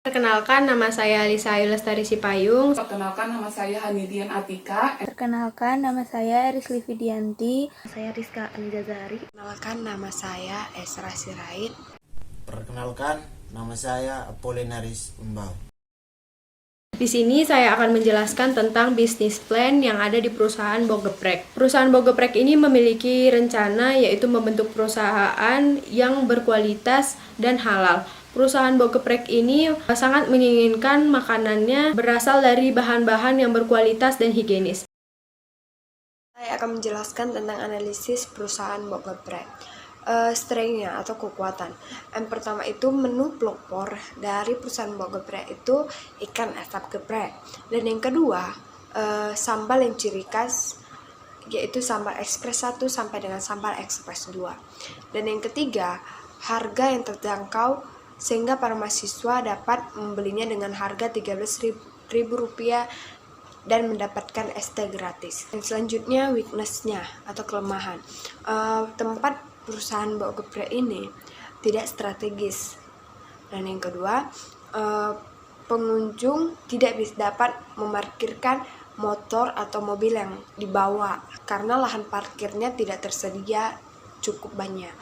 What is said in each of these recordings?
Perkenalkan, nama saya Lisa Ayu Lestari Sipayung. Perkenalkan, nama saya Hanidian Atika. Perkenalkan, nama saya Eris Lividianti. Saya Rizka Anjazari. Perkenalkan, nama saya Esra Sirait. Perkenalkan, nama saya Apolinaris Umbau. Di sini saya akan menjelaskan tentang bisnis plan yang ada di perusahaan Bogeprek. Perusahaan Bogeprek ini memiliki rencana yaitu membentuk perusahaan yang berkualitas dan halal. Perusahaan Bogeprek ini sangat menginginkan makanannya berasal dari bahan-bahan yang berkualitas dan higienis. Saya akan menjelaskan tentang analisis perusahaan Bogeprek. Strength-nya atau kekuatan. Yang pertama itu menu pelopor dari perusahaan Bogeprek itu ikan asap geprek. Dan yang kedua, sambal yang ciri khas yaitu sambal ekspres 1 sampai dengan sambal ekspres 2. Dan yang ketiga, harga yang terjangkau sehingga para mahasiswa dapat membelinya dengan harga Rp13.000 dan mendapatkan ST gratis. Dan selanjutnya weakness-nya atau kelemahan. Tempat perusahaan Bogeprek ini tidak strategis. Dan yang kedua, pengunjung tidak bisa dapat memarkirkan motor atau mobil yang dibawa karena lahan parkirnya tidak tersedia cukup banyak.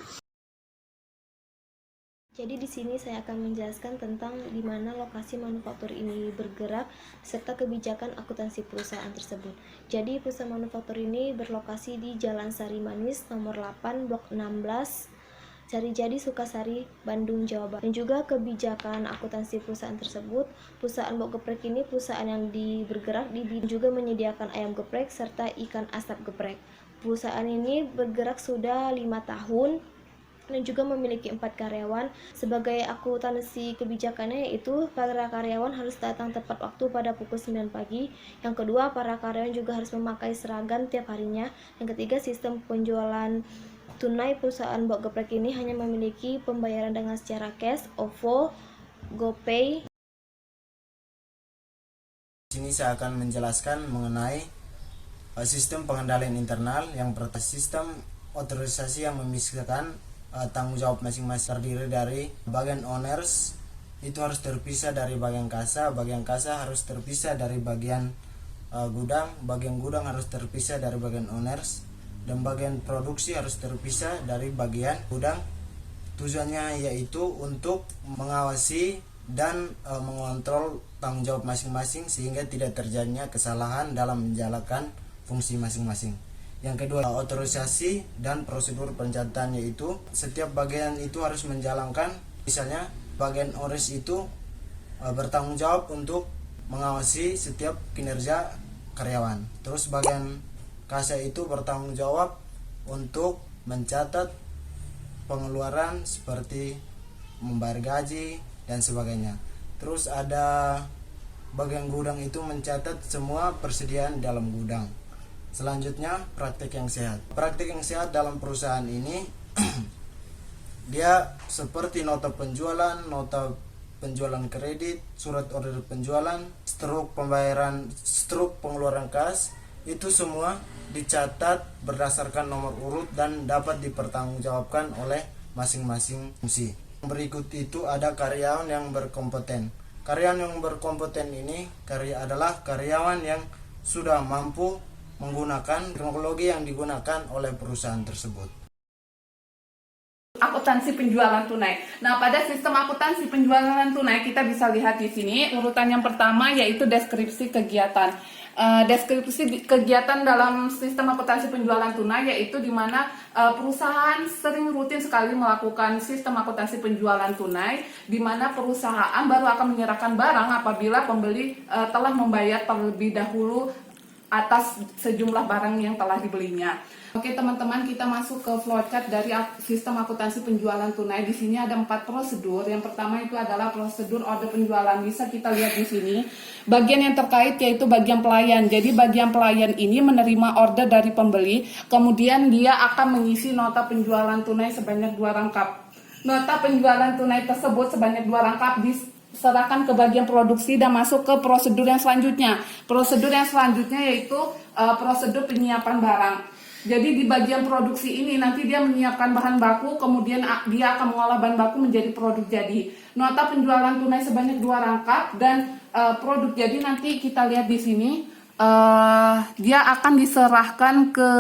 Jadi di sini saya akan menjelaskan tentang di mana lokasi manufaktur ini bergerak serta kebijakan akuntansi perusahaan tersebut. Jadi perusahaan manufaktur ini berlokasi di Jalan Sari Manis nomor 8 Blok 16 Sarijadi Sukasari, Bandung, Jawa Barat. Dan juga kebijakan akuntansi perusahaan tersebut, perusahaan Bogeprek ini perusahaan yang bergerak di bidang juga menyediakan ayam geprek serta ikan asap geprek. Perusahaan ini bergerak sudah 5 tahun dan juga memiliki 4 karyawan. Sebagai akuntansi kebijakannya yaitu para karyawan harus datang tepat waktu pada pukul 9 pagi. Yang kedua, para karyawan juga harus memakai seragam tiap harinya. Yang ketiga, sistem penjualan tunai perusahaan Bogeprek ini hanya memiliki pembayaran dengan secara cash, OVO, GoPay. Di sini saya akan menjelaskan mengenai sistem pengendalian internal yang sistem otorisasi yang memisahkan tanggung jawab masing-masing terdiri dari bagian owners itu harus terpisah dari bagian kasa harus terpisah dari bagian gudang gudang harus terpisah dari bagian owners, dan bagian produksi harus terpisah dari bagian gudang. Tujuannya yaitu untuk mengawasi dan mengontrol tanggung jawab masing-masing sehingga tidak terjadinya kesalahan dalam menjalankan fungsi masing-masing. Yang kedua, otorisasi dan prosedur pencatatan, yaitu setiap bagian itu harus menjalankan, misalnya bagian oris itu bertanggung jawab untuk mengawasi setiap kinerja karyawan. Terus bagian kasa itu bertanggung jawab untuk mencatat pengeluaran seperti membayar gaji dan sebagainya. Terus ada bagian gudang itu mencatat semua persediaan dalam gudang. Selanjutnya, praktik yang sehat. Praktik yang sehat dalam perusahaan ini dia seperti nota penjualan kredit, surat order penjualan, struk pembayaran, struk pengeluaran kas, itu semua dicatat berdasarkan nomor urut dan dapat dipertanggungjawabkan oleh masing-masing fungsi. Berikut itu ada karyawan yang berkompeten. Karyawan yang berkompeten ini adalah karyawan yang sudah mampu menggunakan teknologi yang digunakan oleh perusahaan tersebut. Akuntansi penjualan tunai. Nah, pada sistem akuntansi penjualan tunai kita bisa lihat di sini urutan yang pertama yaitu deskripsi kegiatan. Deskripsi kegiatan dalam sistem akuntansi penjualan tunai yaitu di mana perusahaan sering rutin sekali melakukan sistem akuntansi penjualan tunai, di mana perusahaan baru akan menyerahkan barang apabila pembeli telah membayar terlebih dahulu atas sejumlah barang yang telah dibelinya. Oke teman-teman, kita masuk ke flowchart dari sistem akuntansi penjualan tunai. Di sini ada 4 prosedur. Yang pertama itu adalah prosedur order penjualan. Bisa kita lihat di sini. Bagian yang terkait yaitu bagian pelayan. Jadi bagian pelayan ini menerima order dari pembeli, kemudian dia akan mengisi nota penjualan tunai sebanyak 2 rangkap. Nota penjualan tunai tersebut sebanyak 2 rangkap diserahkan ke bagian produksi dan masuk ke prosedur yang selanjutnya. Prosedur yang selanjutnya yaitu prosedur penyiapan barang. Jadi di bagian produksi ini nanti dia menyiapkan bahan baku, kemudian dia akan mengolah bahan baku menjadi produk jadi. Nota penjualan tunai sebanyak 2 rangkap dan produk jadi nanti kita lihat di sini. Dia akan diserahkan ke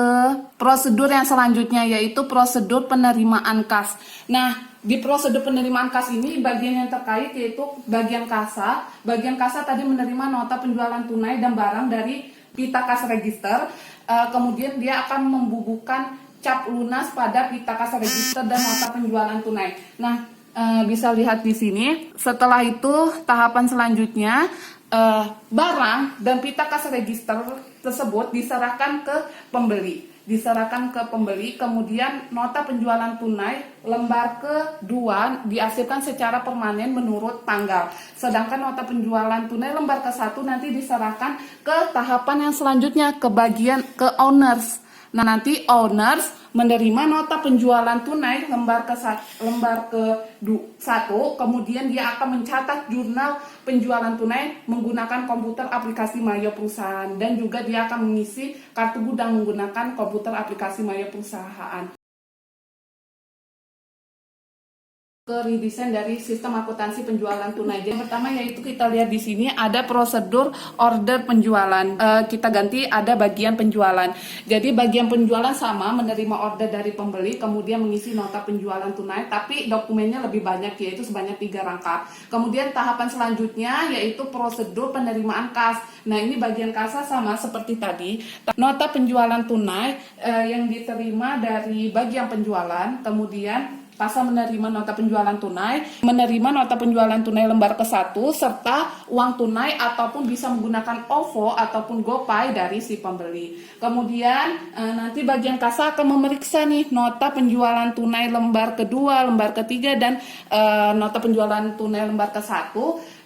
prosedur yang selanjutnya, yaitu prosedur penerimaan kas. Nah, di prosedur penerimaan kas ini bagian yang terkait yaitu bagian kasa. Bagian kasa tadi menerima nota penjualan tunai dan barang dari pita kas register. Kemudian dia akan membubuhkan cap lunas pada pita kas register dan nota penjualan tunai. Nah, bisa lihat di sini. Setelah itu tahapan selanjutnya barang dan pita kas register tersebut diserahkan ke pembeli. Kemudian nota penjualan tunai lembar kedua diarsipkan secara permanen menurut tanggal. Sedangkan nota penjualan tunai lembar ke-1 nanti diserahkan ke tahapan yang selanjutnya, ke owners. Nah, nanti owners menerima nota penjualan tunai lembar ke-1, kemudian dia akan mencatat jurnal penjualan tunai menggunakan komputer aplikasi Mayo Perusahaan, dan juga dia akan mengisi kartu gudang menggunakan komputer aplikasi Mayo Perusahaan. Redesign dari sistem akuntansi penjualan tunai. Yang pertama yaitu kita lihat di sini ada prosedur order penjualan. Kita ganti ada bagian penjualan. Jadi bagian penjualan sama, menerima order dari pembeli, kemudian mengisi nota penjualan tunai, tapi dokumennya lebih banyak, yaitu sebanyak 3 rangkap. Kemudian tahapan selanjutnya yaitu prosedur penerimaan kas. Nah, ini bagian kasa sama seperti tadi. Nota penjualan tunai yang diterima dari bagian penjualan, kemudian kasa menerima nota penjualan tunai, menerima nota penjualan tunai lembar ke-1 serta uang tunai ataupun bisa menggunakan OVO ataupun GoPay dari si pembeli. Kemudian nanti bagian kasa akan memeriksa nih nota penjualan tunai lembar kedua, lembar ketiga dan nota penjualan tunai lembar ke-1.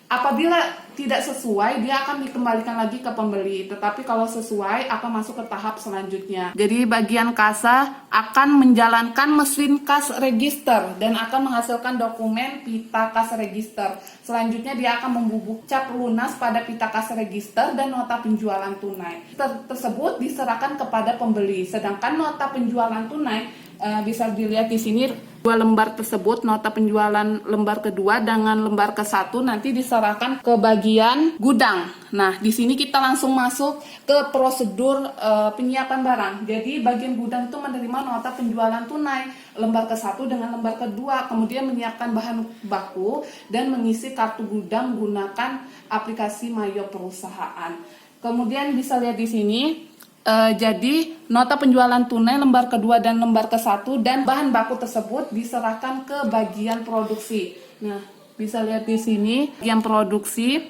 Apabila tidak sesuai, dia akan dikembalikan lagi ke pembeli. Tetapi kalau sesuai, akan masuk ke tahap selanjutnya. Jadi bagian kasa akan menjalankan mesin kas register dan akan menghasilkan dokumen pita kas register. Selanjutnya dia akan membubuk cap lunas pada pita kas register dan nota penjualan tunai. Tersebut diserahkan kepada pembeli. Sedangkan nota penjualan tunai bisa dilihat di sini 2 lembar tersebut, nota penjualan lembar kedua dengan lembar ke-1 nanti diserahkan ke bagian gudang. Nah, di sini kita langsung masuk ke prosedur penyiapan barang. Jadi bagian gudang itu menerima nota penjualan tunai lembar ke-1 dengan lembar kedua, kemudian menyiapkan bahan baku dan mengisi kartu gudang menggunakan aplikasi Mayo Perusahaan. Kemudian bisa lihat di sini. Jadi nota penjualan tunai lembar kedua dan lembar ke-1 dan bahan baku tersebut diserahkan ke bagian produksi. Nah, bisa lihat di sini bagian produksi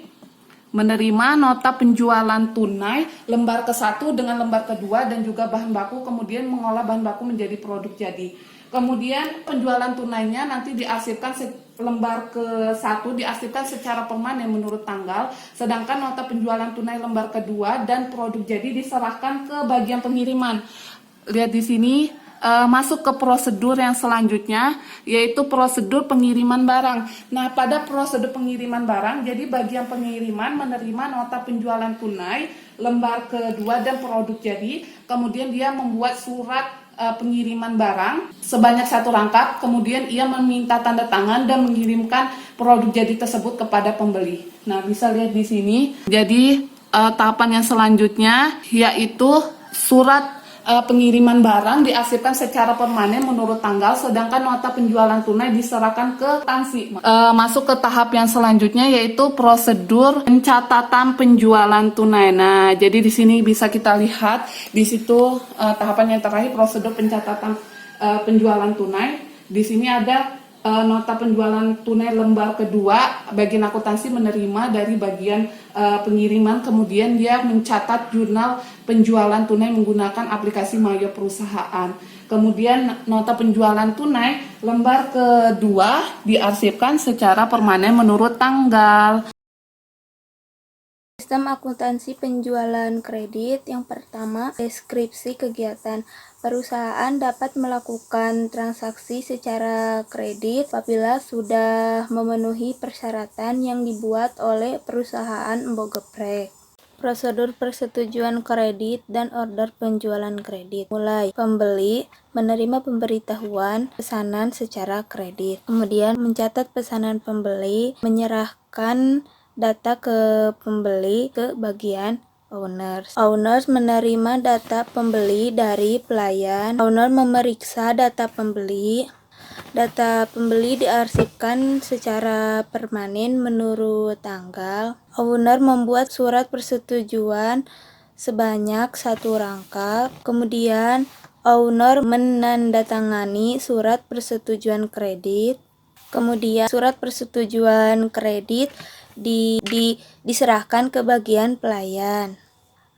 menerima nota penjualan tunai lembar ke-1 dengan lembar kedua dan juga bahan baku, kemudian mengolah bahan baku menjadi produk jadi. Kemudian penjualan tunainya nanti diarsipkan lembar ke-1 diarsipkan secara permanen menurut tanggal, sedangkan nota penjualan tunai lembar kedua dan produk jadi diserahkan ke bagian pengiriman. Lihat di sini masuk ke prosedur yang selanjutnya yaitu prosedur pengiriman barang. Nah, pada prosedur pengiriman barang, jadi bagian pengiriman menerima nota penjualan tunai lembar kedua dan produk jadi, kemudian dia membuat surat pengiriman barang sebanyak 1 rangkap, kemudian ia meminta tanda tangan dan mengirimkan produk jadi tersebut kepada pembeli. Nah, bisa lihat di sini. Jadi tahapan yang selanjutnya yaitu surat pengiriman barang diarsipkan secara permanen menurut tanggal, sedangkan nota penjualan tunai diserahkan ke akuntansi. Masuk ke tahap yang selanjutnya yaitu prosedur pencatatan penjualan tunai. Nah, jadi di sini bisa kita lihat di situ tahapan yang terakhir prosedur pencatatan penjualan tunai. Di sini ada nota penjualan tunai lembar kedua, bagian akuntansi menerima dari bagian pengiriman, kemudian dia mencatat jurnal penjualan tunai menggunakan aplikasi Mayo Perusahaan. Kemudian nota penjualan tunai lembar kedua diarsipkan secara permanen menurut tanggal. Sistem akuntansi penjualan kredit yang pertama, deskripsi kegiatan. Perusahaan dapat melakukan transaksi secara kredit apabila sudah memenuhi persyaratan yang dibuat oleh perusahaan Mbok Geprek. Prosedur persetujuan kredit dan order penjualan kredit. Mulai, pembeli menerima pemberitahuan pesanan secara kredit. Kemudian mencatat pesanan pembeli, menyerahkan data ke pembeli ke bagian owners. Owners menerima data pembeli dari pelayan. Owner memeriksa data pembeli. Data pembeli diarsipkan secara permanen menurut tanggal. Owner membuat surat persetujuan sebanyak 1 rangkap. Kemudian owner menandatangani surat persetujuan kredit. Kemudian surat persetujuan kredit diserahkan ke bagian pelayan.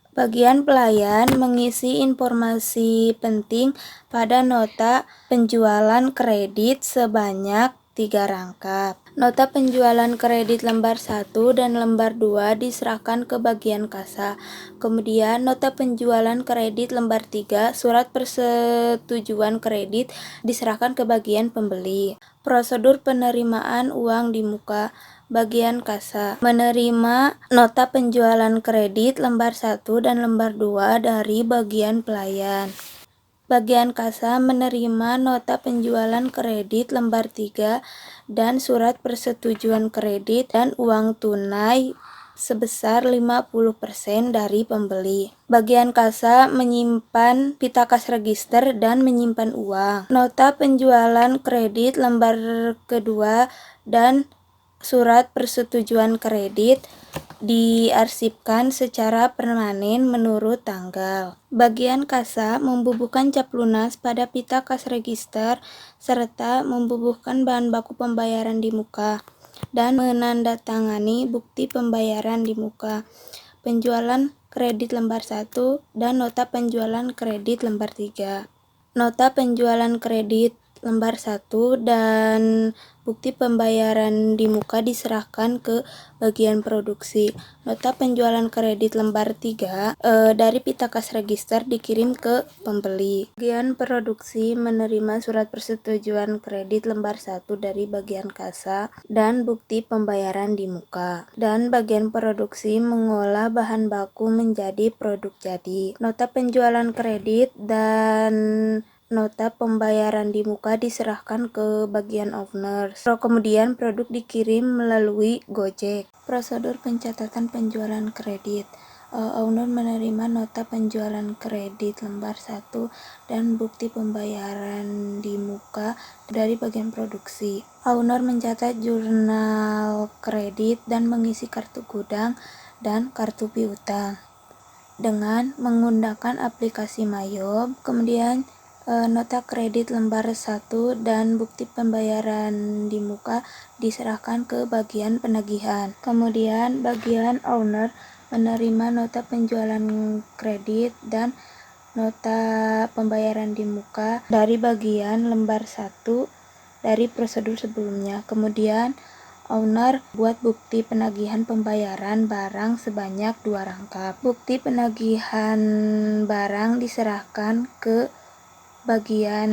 Bagian pelayan mengisi informasi penting pada nota penjualan kredit sebanyak 3 rangkap. Nota penjualan kredit lembar 1 dan lembar 2 diserahkan ke bagian kasa. Kemudian nota penjualan kredit lembar 3, surat persetujuan kredit diserahkan ke bagian pembeli. Prosedur penerimaan uang di muka. Bagian kasa menerima nota penjualan kredit lembar 1 dan lembar 2 dari bagian pelayan. Bagian kasa menerima nota penjualan kredit lembar 3 dan surat persetujuan kredit dan uang tunai sebesar 50% dari pembeli. Bagian kasa menyimpan pita kas register dan menyimpan uang. Nota penjualan kredit lembar kedua dan surat persetujuan kredit diarsipkan secara permanen menurut tanggal. Bagian kasa membubuhkan cap lunas pada pita kas register serta membubuhkan bahan baku pembayaran di muka dan menandatangani bukti pembayaran di muka. Penjualan kredit lembar 1 dan nota penjualan kredit lembar 3. Nota penjualan kredit lembar 1 dan bukti pembayaran di muka diserahkan ke bagian produksi. Nota penjualan kredit lembar 3 dari pita kas register dikirim ke pembeli. Bagian produksi menerima surat persetujuan kredit lembar 1 dari bagian kasa dan bukti pembayaran di muka. Dan bagian produksi mengolah bahan baku menjadi produk jadi. Nota penjualan kredit dan nota pembayaran di muka diserahkan ke bagian owners. Kemudian produk dikirim melalui Gojek. Prosedur pencatatan penjualan kredit. Owner menerima nota penjualan kredit lembar 1 dan bukti pembayaran di muka dari bagian produksi. Owner mencatat jurnal kredit dan mengisi kartu gudang dan kartu piutang dengan menggunakan aplikasi Mayob. Kemudian nota kredit lembar 1 dan bukti pembayaran di muka diserahkan ke bagian penagihan. Kemudian bagian owner menerima nota penjualan kredit dan nota pembayaran di muka dari bagian lembar 1 dari prosedur sebelumnya. Kemudian owner buat bukti penagihan pembayaran barang sebanyak 2 rangkap. Bukti penagihan barang diserahkan ke bagian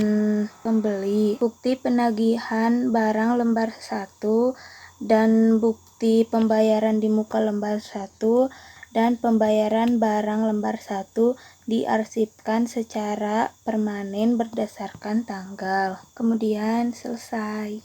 pembeli. Bukti penagihan barang lembar 1 dan bukti pembayaran di muka lembar 1 dan pembayaran barang lembar 1 diarsipkan secara permanen berdasarkan tanggal. Kemudian selesai.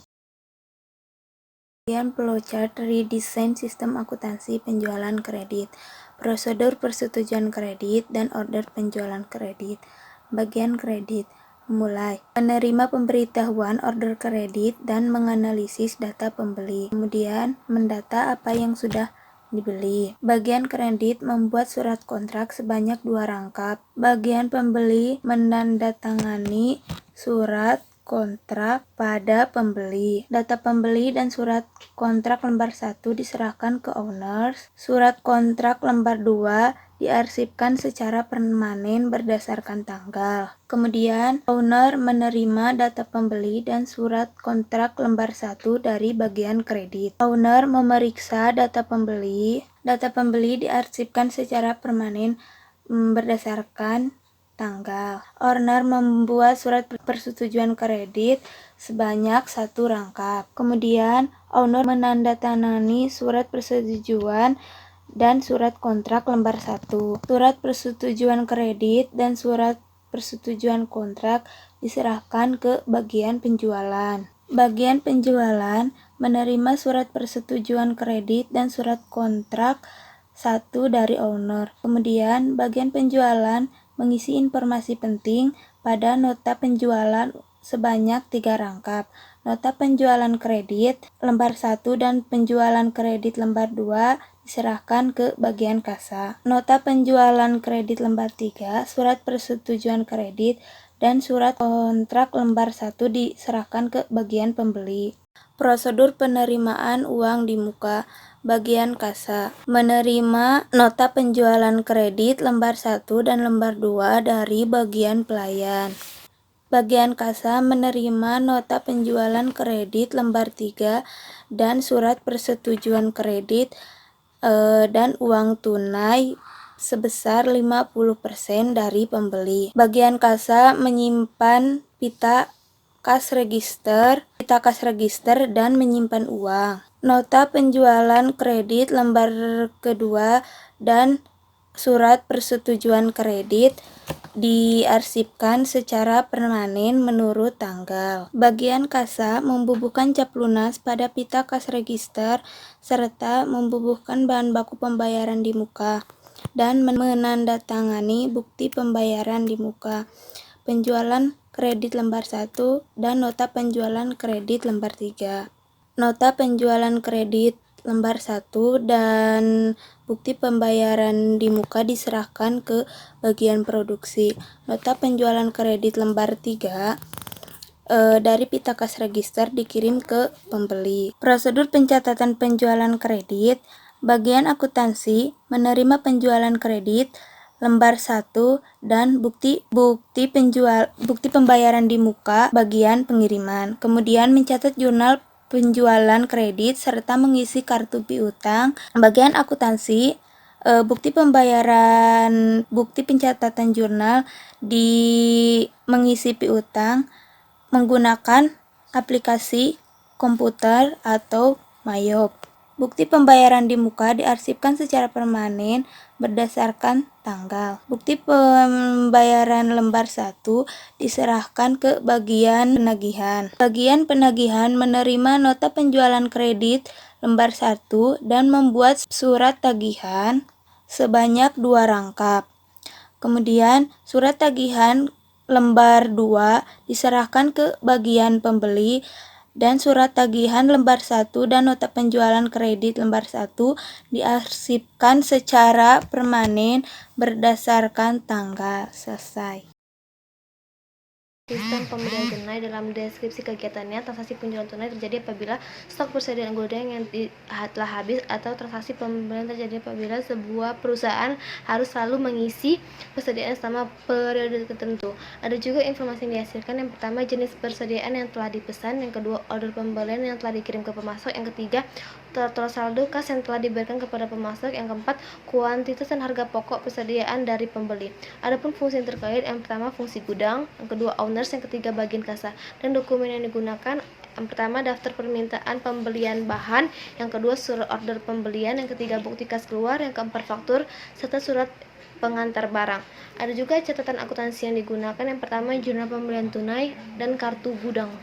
Bagian flowchart redesign sistem akuntansi penjualan kredit. Prosedur persetujuan kredit dan order penjualan kredit. Bagian kredit. Mulai menerima pemberitahuan order kredit dan menganalisis data pembeli. Kemudian mendata apa yang sudah dibeli. Bagian kredit membuat surat kontrak sebanyak 2 rangkap. Bagian pembeli menandatangani surat kontrak pada pembeli. Data pembeli dan surat kontrak lembar 1 diserahkan ke owners. Surat kontrak lembar 2 diarsipkan secara permanen berdasarkan tanggal. Kemudian owner menerima data pembeli dan surat kontrak lembar 1 dari bagian kredit. Owner memeriksa data pembeli. Data pembeli diarsipkan secara permanen berdasarkan tanggal. Owner membuat surat persetujuan kredit sebanyak 1 rangkap. Kemudian owner menandatangani surat persetujuan dan surat kontrak lembar 1. Surat persetujuan kredit dan surat persetujuan kontrak diserahkan ke bagian penjualan. Bagian penjualan menerima surat persetujuan kredit dan surat kontrak 1 dari owner. Kemudian bagian penjualan mengisi informasi penting pada nota penjualan sebanyak 3 rangkap. Nota penjualan kredit lembar 1 dan penjualan kredit lembar 2 diserahkan ke bagian kasa. Nota penjualan kredit lembar 3, surat persetujuan kredit, dan surat kontrak lembar 1 diserahkan ke bagian pembeli. Prosedur penerimaan uang di muka. Bagian kasa menerima nota penjualan kredit lembar 1 dan lembar 2 dari bagian pelayan. Bagian kasa menerima nota penjualan kredit lembar 3 dan surat persetujuan kredit dan uang tunai sebesar 50% dari pembeli. Bagian kasa menyimpan pita kas register dan menyimpan uang. Nota penjualan kredit lembar kedua dan surat persetujuan kredit diarsipkan secara permanen menurut tanggal. Bagian kasa membubuhkan cap lunas pada pita kas register serta membubuhkan bahan baku pembayaran di muka dan menandatangani bukti pembayaran di muka. Penjualan kredit lembar 1 dan nota penjualan kredit lembar 3. Nota penjualan kredit lembar 1 dan bukti pembayaran di muka diserahkan ke bagian produksi. Nota penjualan kredit lembar 3 dari pita kas register dikirim ke pembeli. Prosedur pencatatan penjualan kredit. Bagian akuntansi menerima penjualan kredit lembar 1 dan bukti pembayaran di muka bagian pengiriman. Kemudian mencatat jurnal penjualan kredit serta mengisi kartu piutang. Bagian akuntansi bukti pencatatan jurnal mengisi piutang menggunakan aplikasi komputer atau Mayop. Bukti pembayaran di muka diarsipkan secara permanen berdasarkan tanggal. Bukti pembayaran lembar 1 diserahkan ke bagian penagihan. Bagian penagihan menerima nota penjualan kredit lembar 1 dan membuat surat tagihan sebanyak 2 rangkap. Kemudian surat tagihan lembar 2 diserahkan ke bagian pembeli dan surat tagihan lembar 1 dan nota penjualan kredit lembar 1 diarsipkan secara permanen berdasarkan tanggal. Selesai. Sistem pembelian tunai. Dalam deskripsi kegiatannya, transaksi penjualan tunai terjadi apabila stok persediaan gudang yang telah habis, atau transaksi pembelian terjadi apabila sebuah perusahaan harus selalu mengisi persediaan selama periode tertentu. Ada juga informasi yang dihasilkan. Yang pertama, jenis persediaan yang telah dipesan. Yang kedua, order pembelian yang telah dikirim ke pemasok. Yang ketiga, total saldo kas yang telah diberikan kepada pemasok. Yang keempat, kuantitas dan harga pokok persediaan dari pembeli. Adapun fungsi yang terkait, yang pertama fungsi gudang, yang kedua owners, yang ketiga bagian kasa. Dan dokumen yang digunakan, yang pertama daftar permintaan pembelian bahan, yang kedua surat order pembelian, yang ketiga bukti kas keluar, yang keempat faktur serta surat pengantar barang. Ada juga catatan akuntansi yang digunakan. Yang pertama jurnal pembelian tunai dan kartu gudang.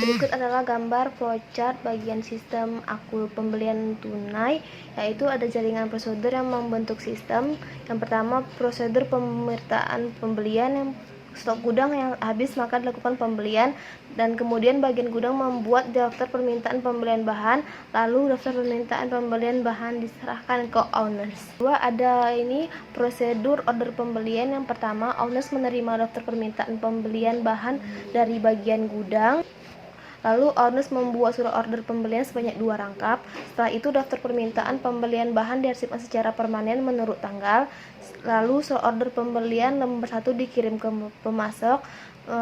Berikut adalah gambar flowchart bagian sistem pembelian tunai, yaitu ada jaringan prosedur yang membentuk sistem. Yang pertama, prosedur pemirtaan pembelian. Yang stok gudang yang habis maka dilakukan pembelian, dan kemudian bagian gudang membuat daftar permintaan pembelian bahan, lalu daftar permintaan pembelian bahan diserahkan ke owners. Kedua, ada prosedur order pembelian. Yang pertama, owners menerima daftar permintaan pembelian bahan dari bagian gudang. Lalu owners membuat surat order pembelian sebanyak 2 rangkap. Setelah itu daftar permintaan pembelian bahan diarsipkan secara permanen menurut tanggal. Lalu surat order pembelian lembar 1 dikirim ke pemasok.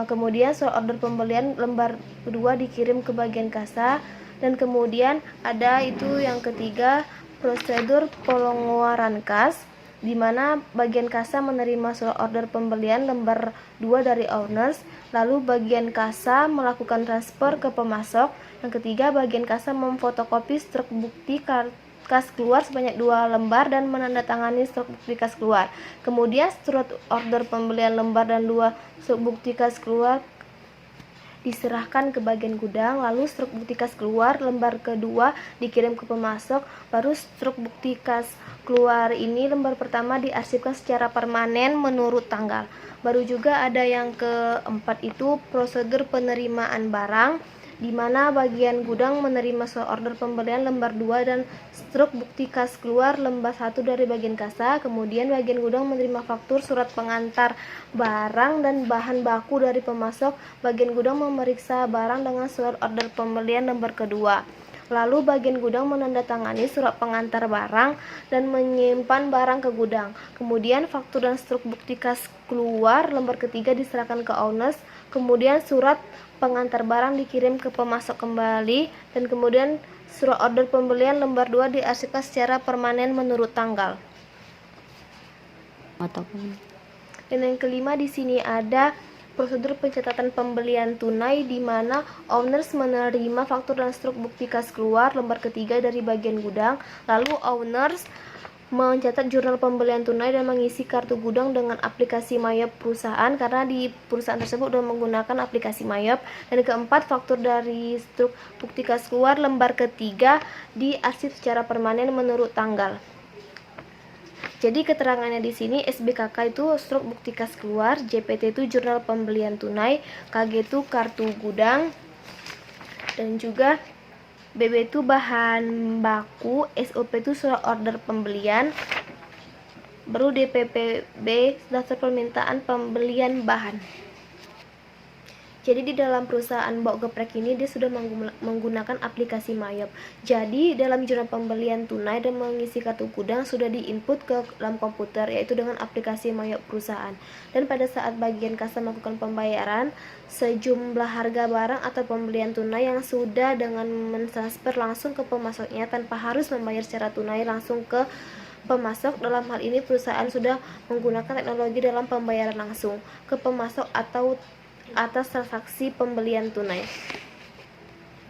Kemudian surat order pembelian lembar 2 dikirim ke bagian kasa. Dan kemudian ada yang ketiga, prosedur pengeluaran kas, di mana bagian kasa menerima surat order pembelian lembar 2 dari owners, lalu bagian kasa melakukan transfer ke pemasok. Yang ketiga, bagian kasa memfotokopi struk bukti kas keluar sebanyak 2 lembar dan menandatangani struk bukti kas keluar. Kemudian surat order pembelian lembar dan 2 struk bukti kas keluar diserahkan ke bagian gudang, lalu struk bukti kas keluar lembar kedua dikirim ke pemasok, baru struk bukti kas keluar ini lembar pertama diarsipkan secara permanen menurut tanggal. Baru juga ada yang keempat itu prosedur penerimaan barang, di mana bagian gudang menerima surat order pembelian lembar 2 dan struk bukti kas keluar lembar 1 dari bagian kasa. Kemudian bagian gudang menerima faktur, surat pengantar barang dan bahan baku dari pemasok. Bagian gudang memeriksa barang dengan surat order pembelian lembar kedua. Lalu bagian gudang menandatangani surat pengantar barang dan menyimpan barang ke gudang. Kemudian faktur dan struk bukti kas keluar lembar ketiga diserahkan ke owners. Kemudian surat pengantar barang dikirim ke pemasok kembali, dan kemudian surat order pembelian lembar 2 diarsipkan secara permanen menurut tanggal. Dan yang kelima di sini ada prosedur pencatatan pembelian tunai, di mana owners menerima faktur dan struk bukti kas keluar lembar ketiga dari bagian gudang. Lalu owners mencatat jurnal pembelian tunai dan mengisi kartu gudang dengan aplikasi Mayop perusahaan, karena di perusahaan tersebut sudah menggunakan aplikasi Mayop. Dan keempat, faktur dari struk bukti kas keluar lembar ketiga diarsip secara permanen menurut tanggal. Jadi keterangannya di sini SBKK itu struk bukti kas keluar, JPT itu jurnal pembelian tunai, KG itu kartu gudang, dan juga BB itu bahan baku, SOP itu surat order pembelian, baru DPPB daftar permintaan pembelian bahan. Jadi di dalam perusahaan Mbok Geprek ini dia sudah menggunakan aplikasi Mayop. Jadi dalam jurnal pembelian tunai dan mengisi kartu gudang sudah diinput ke dalam komputer, yaitu dengan aplikasi Mayop perusahaan. Dan pada saat bagian kasa melakukan pembayaran, sejumlah harga barang atau pembelian tunai yang sudah dengan mentransfer langsung ke pemasoknya tanpa harus membayar secara tunai langsung ke pemasok. Dalam hal ini perusahaan sudah menggunakan teknologi dalam pembayaran langsung ke pemasok atau atas transaksi pembelian tunai.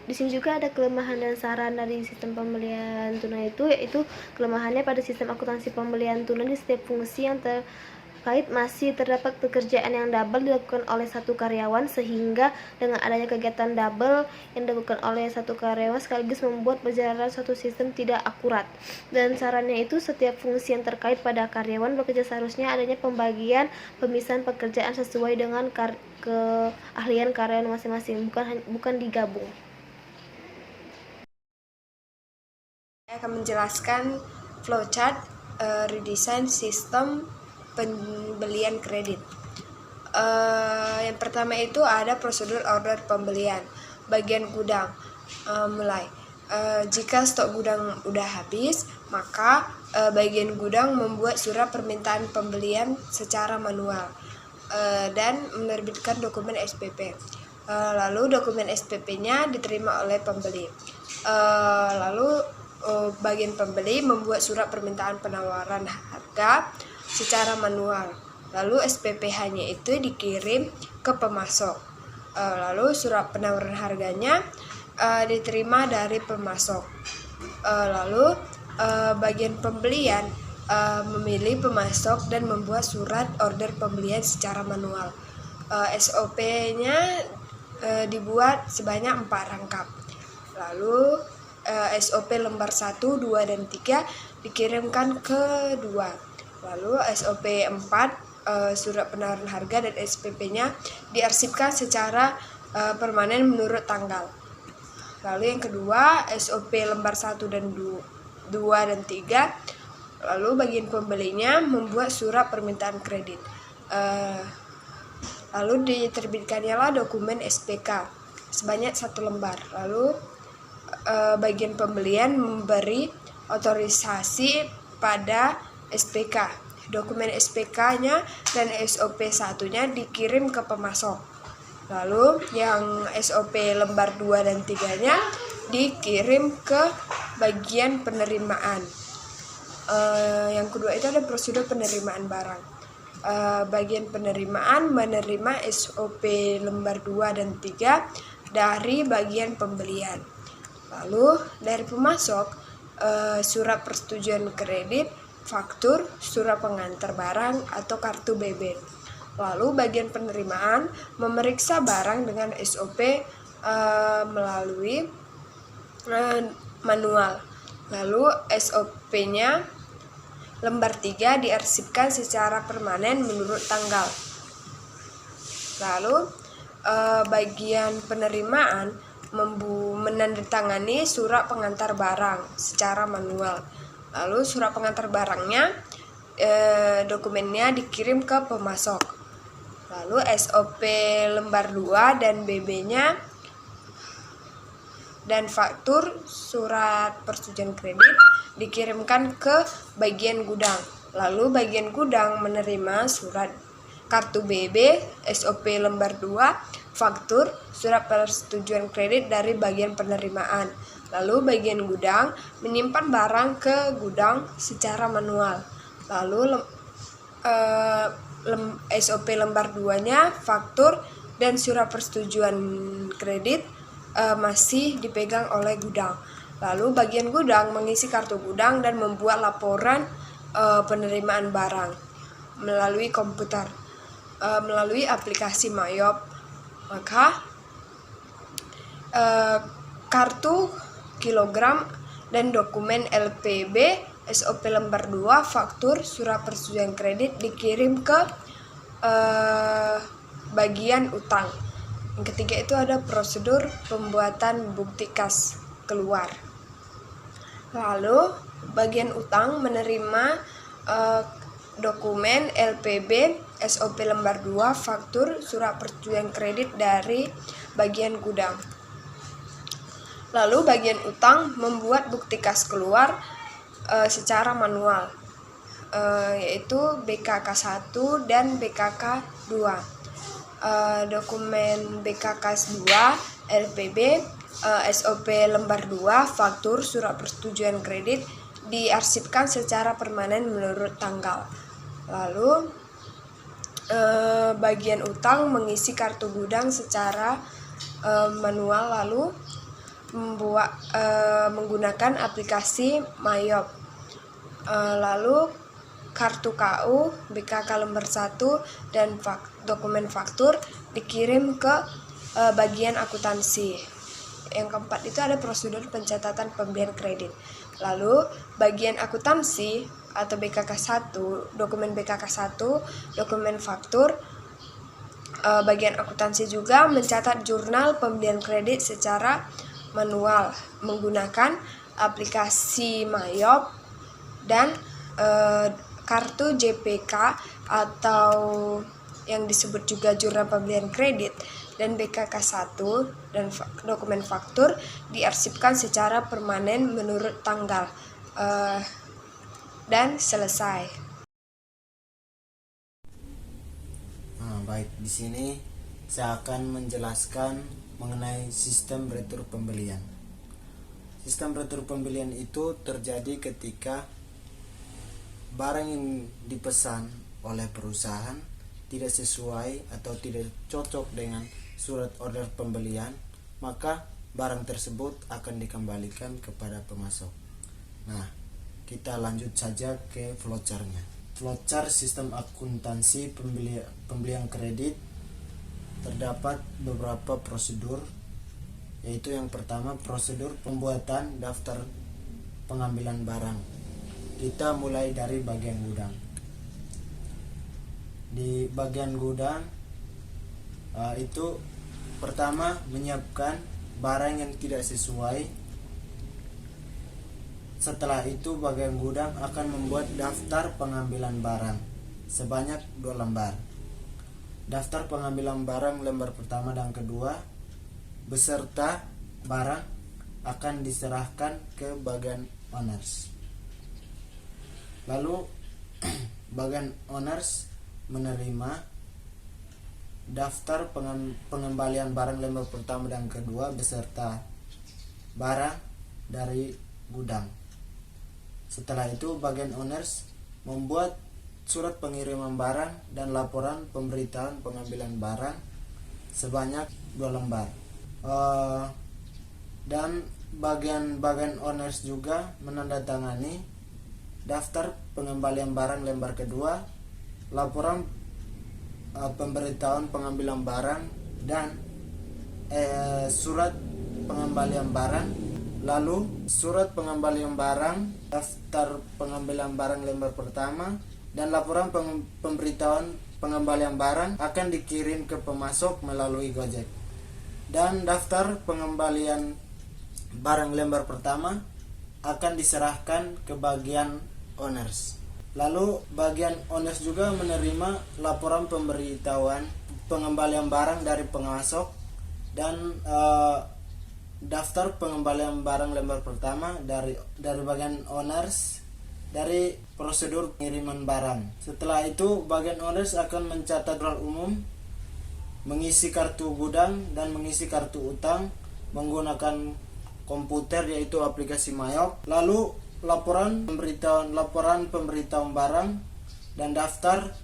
Di sini juga ada kelemahan dan saran dari sistem pembelian tunai itu, yaitu kelemahannya pada sistem akuntansi pembelian tunai di setiap fungsi yang terkait masih terdapat pekerjaan yang double dilakukan oleh satu karyawan, sehingga dengan adanya kegiatan double yang dilakukan oleh satu karyawan sekaligus membuat perjalanan suatu sistem tidak akurat. Dan sarannya itu setiap fungsi yang terkait pada karyawan bekerja seharusnya adanya pembagian pemisahan pekerjaan sesuai dengan keahlian karyawan masing-masing, bukan digabung. Saya akan menjelaskan flowchart redesign sistem pembelian kredit. Yang pertama itu ada prosedur order pembelian. Bagian gudang mulai. Jika stok gudang udah habis, maka bagian gudang membuat surat permintaan pembelian secara manual dan menerbitkan dokumen SPP. Lalu dokumen SPP-nya diterima oleh pembeli. Lalu bagian pembeli membuat surat permintaan penawaran harga secara manual. Lalu SPPH-nya itu dikirim ke pemasok. Lalu surat penawaran harganya diterima dari pemasok. Lalu bagian pembelian memilih pemasok dan membuat surat order pembelian secara manual. SOP-nya dibuat sebanyak 4 rangkap. Lalu SOP lembar 1, 2, dan 3 dikirimkan ke 2. Lalu SOP 4, surat penawaran harga dan SPP-nya diarsipkan secara permanen menurut tanggal. Lalu yang kedua, SOP lembar 1 dan 2 dan 3. Lalu bagian pembelinya membuat surat permintaan kredit. Lalu diterbitkannya lah dokumen SPK sebanyak 1 lembar. Lalu bagian pembelian memberi otorisasi pada SPK. Dokumen SPK-nya dan SOP 1-nya dikirim ke pemasok. Lalu yang SOP lembar 2 dan 3-nya dikirim ke bagian penerimaan. Yang kedua itu ada prosedur penerimaan barang. Bagian penerimaan menerima SOP lembar 2 dan 3 dari bagian pembelian. Lalu dari pemasok surat persetujuan kredit, faktur, surat pengantar barang, atau kartu BB. Lalu bagian penerimaan memeriksa barang dengan SOP melalui manual. Lalu SOP-nya lembar 3 diarsipkan secara permanen menurut tanggal. Lalu bagian penerimaan menandatangani surat pengantar barang secara manual. Lalu surat pengantar barangnya dokumennya dikirim ke pemasok. Lalu SOP lembar 2 dan BB-nya dan faktur surat persetujuan kredit dikirimkan ke bagian gudang. Lalu bagian gudang menerima surat kartu BB, SOP lembar 2, faktur, surat persetujuan kredit dari bagian penerimaan. Lalu bagian gudang menyimpan barang ke gudang secara manual. Lalu SOP lembar 2-nya, faktur, dan surat persetujuan kredit masih dipegang oleh gudang. Lalu bagian gudang mengisi kartu gudang dan membuat laporan penerimaan barang melalui komputer, melalui aplikasi Mayop. Maka kartu kilogram dan dokumen LPB, SOP lembar 2, faktur, surat persetujuan kredit dikirim ke bagian utang. Yang ketiga itu ada prosedur pembuatan bukti kas keluar. Lalu bagian utang menerima dokumen LPB, SOP lembar 2, faktur, surat persetujuan kredit dari bagian gudang. Lalu bagian utang membuat bukti kas keluar secara manual, yaitu BKK 1 dan BKK 2. Dokumen BKK 2, LPB, SOP lembar 2, faktur, surat persetujuan kredit diarsipkan secara permanen menurut tanggal. Lalu bagian utang mengisi kartu gudang secara manual, lalu menggunakan aplikasi Mayop. Lalu kartu KU, BKK lembar 1, dan dokumen faktur dikirim ke bagian akuntansi. Yang keempat itu ada prosedur pencatatan pembelian kredit. Lalu bagian akuntansi atau BKK 1, dokumen BKK 1, dokumen faktur, bagian akuntansi juga mencatat jurnal pembelian kredit secara manual menggunakan aplikasi Mayop dan kartu JPK atau yang disebut juga jurnal pembelian kredit dan BKK 1 dan dokumen faktur diarsipkan secara permanen menurut tanggal dan selesai. Baik, di sini saya akan menjelaskan mengenai sistem retur pembelian. Sistem retur pembelian itu terjadi ketika barang yang dipesan oleh perusahaan tidak sesuai atau tidak cocok dengan surat order pembelian, maka barang tersebut akan dikembalikan kepada pemasok. Nah, kita lanjut saja ke flowchart-nya. Flowchart sistem akuntansi pembelian kredit terdapat beberapa prosedur, yaitu yang pertama prosedur pembuatan daftar pengambilan barang. Kita mulai dari bagian gudang. Di bagian gudang itu pertama menyiapkan barang yang tidak sesuai. Setelah itu bagian gudang akan membuat daftar pengambilan barang sebanyak 2 lembar. Daftar pengambilan barang lembar pertama dan kedua beserta barang akan diserahkan ke bagian owners. Lalu bagian owners menerima daftar pengembalian barang lembar pertama dan kedua beserta barang dari gudang. Setelah itu bagian owners membuat surat pengiriman barang dan laporan pemberitaan pengambilan barang sebanyak 2 lembar. Dan bagian owners juga menandatangani daftar pengembalian barang lembar kedua, laporan pemberitahuan pengambilan barang, dan surat pengembalian barang. Lalu surat pengembalian barang, daftar pengambilan barang lembar pertama, dan laporan pemberitahuan pengembalian barang akan dikirim ke pemasok melalui Gojek. Dan daftar pengembalian barang lembar pertama akan diserahkan ke bagian owners. Lalu bagian owners juga menerima laporan pemberitahuan pengembalian barang dari pemasok dan daftar pengembalian barang lembar pertama dari bagian owners dari prosedur pengiriman barang. Setelah itu bagian owners akan mencatat jadwal umum, mengisi kartu gudang dan mengisi kartu utang menggunakan komputer yaitu aplikasi Mayop. Lalu laporan pemberitahuan barang dan daftar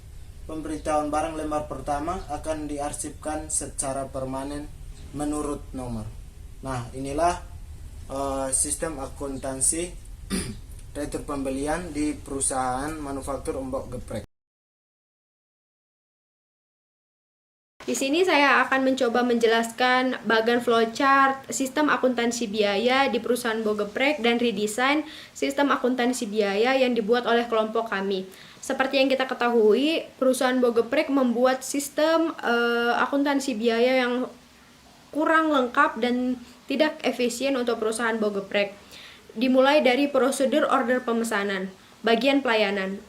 pemberitahuan barang lembar pertama akan diarsipkan secara permanen menurut nomor. Nah, inilah sistem akuntansi retur pembelian di perusahaan manufaktur Mbok Geprek. Di sini saya akan mencoba menjelaskan bagian flowchart sistem akuntansi biaya di perusahaan Bogeprek dan redesign sistem akuntansi biaya yang dibuat oleh kelompok kami. Seperti yang kita ketahui, perusahaan Bogeprek membuat sistem akuntansi biaya yang kurang lengkap dan tidak efisien untuk perusahaan Bogeprek. Dimulai dari prosedur order pemesanan, bagian pelayanan,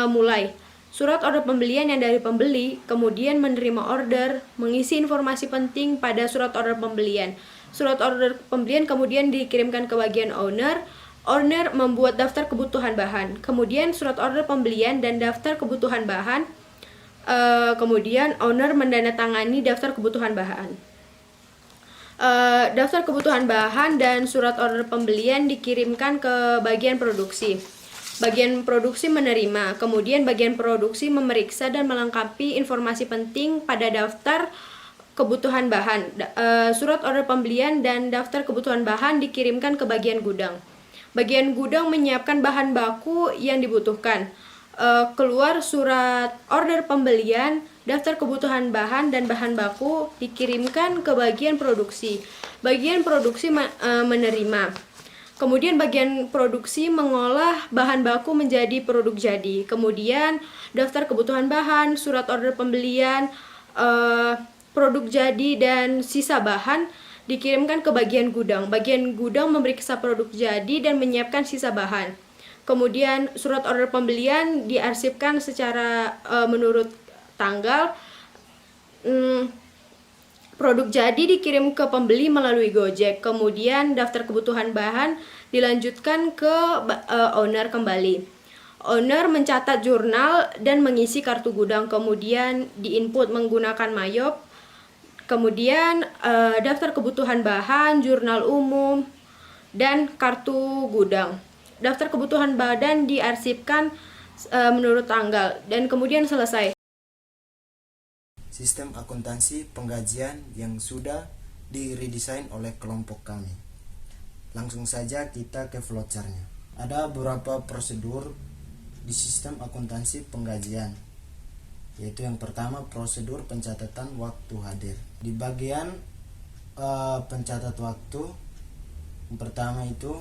mulai surat order pembelian yang dari pembeli, kemudian menerima order, mengisi informasi penting pada surat order pembelian. Surat order pembelian kemudian dikirimkan ke bagian owner. Owner membuat daftar kebutuhan bahan, kemudian surat order pembelian dan daftar kebutuhan bahan. Kemudian owner mendandatangani daftar kebutuhan bahan. Daftar kebutuhan bahan dan surat order pembelian dikirimkan ke bagian produksi. Bagian produksi menerima, kemudian bagian produksi memeriksa dan melengkapi informasi penting pada daftar kebutuhan bahan. Surat order pembelian dan daftar kebutuhan bahan dikirimkan ke bagian gudang. Bagian gudang menyiapkan bahan baku yang dibutuhkan. Keluar surat order pembelian, daftar kebutuhan bahan dan bahan baku dikirimkan ke bagian produksi. Bagian produksi menerima. Kemudian bagian produksi mengolah bahan baku menjadi produk jadi. Kemudian daftar kebutuhan bahan, surat order pembelian, produk jadi dan sisa bahan dikirimkan ke bagian gudang. Bagian gudang memeriksa produk jadi dan menyiapkan sisa bahan. Kemudian surat order pembelian diarsipkan secara menurut tanggal. Produk jadi dikirim ke pembeli melalui Gojek. Kemudian daftar kebutuhan bahan dilanjutkan ke owner kembali. Owner mencatat jurnal dan mengisi kartu gudang. Kemudian diinput menggunakan Mayop. Kemudian daftar kebutuhan bahan, jurnal umum, dan kartu gudang. Daftar kebutuhan badan diarsipkan menurut tanggal dan kemudian selesai. Sistem akuntansi penggajian yang sudah diredesain oleh kelompok kami. Langsung saja kita ke flowchartnya. Ada beberapa prosedur di sistem akuntansi penggajian, yaitu yang pertama prosedur pencatatan waktu hadir. Di bagian pencatat waktu, yang pertama itu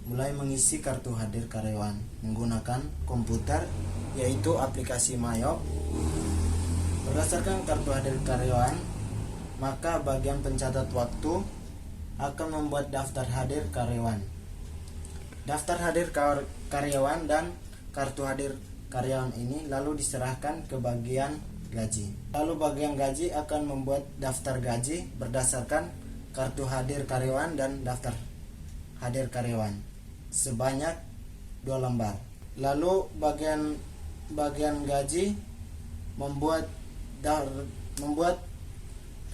mulai mengisi kartu hadir karyawan menggunakan komputer, yaitu aplikasi Mayop. Berdasarkan kartu hadir karyawan, maka bagian pencatat waktu akan membuat daftar hadir karyawan. Daftar hadir karyawan dan kartu hadir karyawan ini lalu diserahkan ke bagian gaji. Lalu bagian gaji akan membuat daftar gaji berdasarkan kartu hadir karyawan dan daftar hadir karyawan sebanyak 2 lembar. Lalu bagian gaji membuat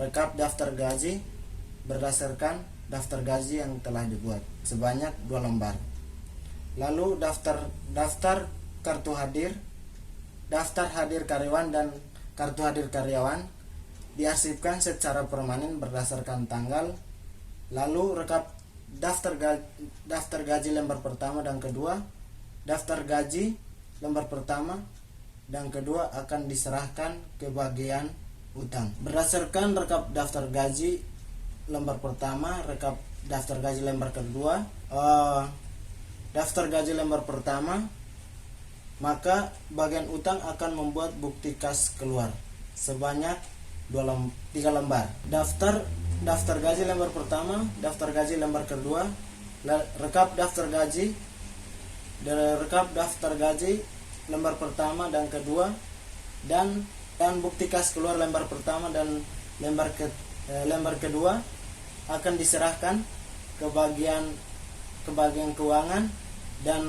rekap daftar gaji berdasarkan daftar gaji yang telah dibuat sebanyak 2 lembar. Lalu daftar kartu hadir, daftar hadir karyawan dan kartu hadir karyawan diarsipkan secara permanen berdasarkan tanggal. Lalu rekap daftar gaji lembar pertama dan kedua, daftar gaji lembar pertama dan kedua akan diserahkan ke bagian utang. Berdasarkan rekap daftar gaji lembar pertama, rekap daftar gaji lembar kedua, daftar gaji lembar pertama, maka bagian utang akan membuat bukti kas keluar sebanyak 3 lembar. Daftar gaji lembar pertama, daftar gaji lembar kedua, rekap daftar gaji lembar pertama dan kedua, dan bukti kas keluar lembar pertama dan lembar kedua akan diserahkan ke bagian keuangan, dan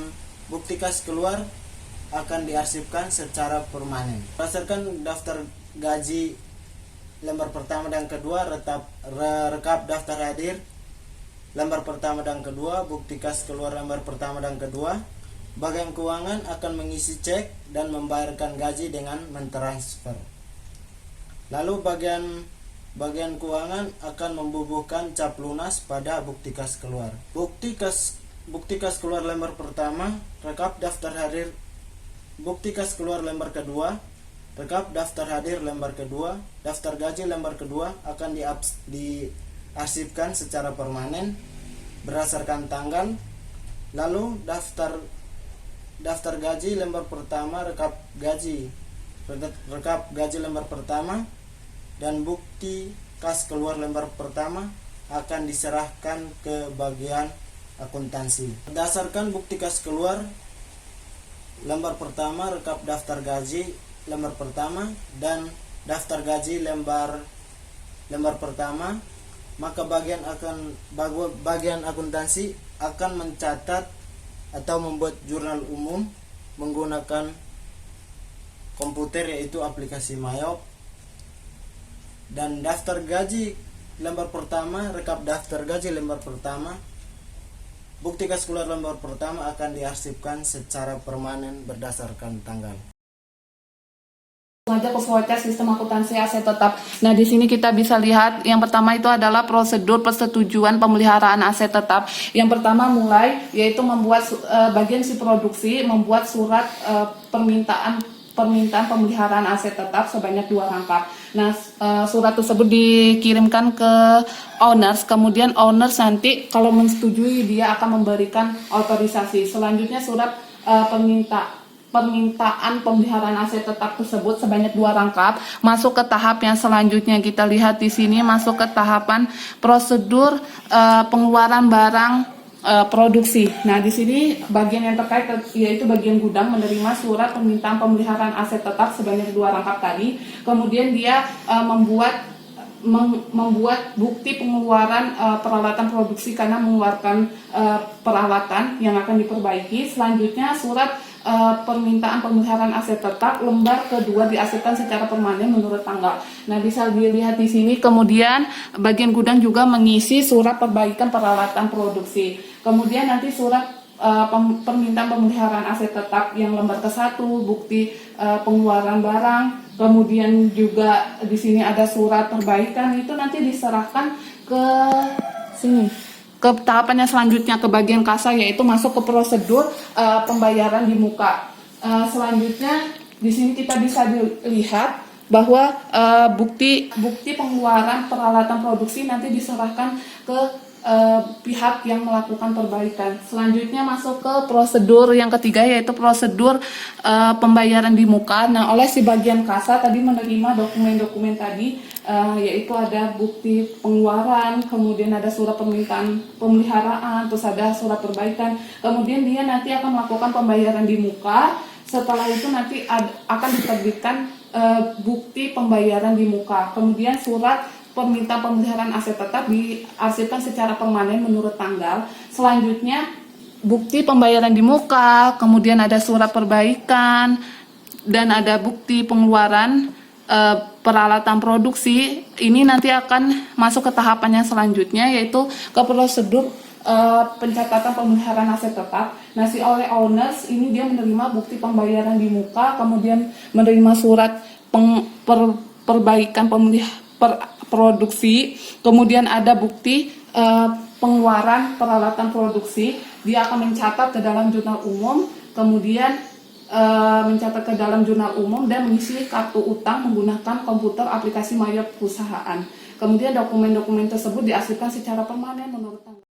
bukti kas keluar akan diarsipkan secara permanen. Berdasarkan daftar gaji lembar pertama dan kedua, rekap daftar hadir lembar pertama dan kedua, bukti kas keluar lembar pertama dan kedua, bagian keuangan akan mengisi cek dan membayarkan gaji dengan mentransfer. Lalu bagian keuangan akan membubuhkan cap lunas pada bukti kas keluar. Bukti kas keluar lembar pertama, rekap daftar hadir bukti kas keluar lembar kedua, rekap daftar hadir lembar kedua, daftar gaji lembar kedua akan diarsipkan secara permanen berdasarkan tanggal. Lalu daftar gaji lembar pertama, rekap gaji lembar pertama dan bukti kas keluar lembar pertama akan diserahkan ke bagian akuntansi. Berdasarkan bukti kas keluar lembar pertama, rekap daftar gaji lembar pertama dan daftar gaji lembar pertama, maka bagian akuntansi akan mencatat atau membuat jurnal umum menggunakan komputer, yaitu aplikasi Mayop. Dan daftar gaji lembar pertama, rekap daftar gaji lembar pertama, bukti kas keluar lembar pertama akan diarsipkan secara permanen berdasarkan tanggal. Aja ke voucher sistem akuntansi aset tetap. Nah, di sini kita bisa lihat yang pertama itu adalah prosedur persetujuan pemeliharaan aset tetap. Yang pertama mulai yaitu membuat bagian si produksi membuat surat permintaan pemeliharaan aset tetap sebanyak 2 rangkap. Nah, surat tersebut dikirimkan ke owners, kemudian owners nanti kalau menyetujui dia akan memberikan otorisasi. Selanjutnya surat permintaan pemeliharaan aset tetap tersebut sebanyak 2 rangkap masuk ke tahap yang selanjutnya. Kita lihat di sini masuk ke tahapan prosedur pengeluaran barang produksi. Nah, di sini bagian yang terkait yaitu bagian gudang menerima surat permintaan pemeliharaan aset tetap sebanyak 2 rangkap tadi. Kemudian dia membuat bukti pengeluaran peralatan produksi karena mengeluarkan peralatan yang akan diperbaiki. Selanjutnya surat permintaan pemeliharaan aset tetap lembar kedua diarsipkan secara permanen menurut tanggal. Nah, bisa dilihat di sini. Kemudian bagian gudang juga mengisi surat perbaikan peralatan produksi. Kemudian nanti surat permintaan pemeliharaan aset tetap yang lembar ke-1, bukti pengeluaran barang. Kemudian juga di sini ada surat perbaikan, itu nanti diserahkan ke sini. Ke tahapannya selanjutnya ke bagian kasa, yaitu masuk ke prosedur pembayaran di muka. Selanjutnya di sini kita bisa dilihat bahwa bukti pengeluaran peralatan produksi nanti diserahkan ke pihak yang melakukan perbaikan. Selanjutnya masuk ke prosedur yang ketiga, yaitu prosedur pembayaran di muka. Nah, oleh si bagian kasa tadi menerima dokumen-dokumen tadi, yaitu ada bukti pengeluaran, kemudian ada surat permintaan pemeliharaan, terus ada surat perbaikan. Kemudian dia nanti akan melakukan pembayaran di muka. Setelah itu nanti akan diterbitkan bukti pembayaran di muka. Kemudian surat permintaan pemeliharaan aset tetap diarsipkan secara permanen menurut tanggal. Selanjutnya bukti pembayaran di muka, kemudian ada surat perbaikan, dan ada bukti pengeluaran peralatan produksi. Ini nanti akan masuk ke tahapan yang selanjutnya, yaitu ke prosedur pencatatan pemeliharaan aset tetap. Nah, si oleh owners ini dia menerima bukti pembayaran di muka, kemudian menerima surat perbaikan produksi, kemudian ada bukti pengeluaran peralatan produksi, dia akan mencatat ke dalam jurnal umum, kemudian mencatat ke dalam jurnal umum dan mengisi kartu utang menggunakan komputer aplikasi Mayor perusahaan. Kemudian dokumen-dokumen tersebut diarsipkan secara permanen menurut tanggal.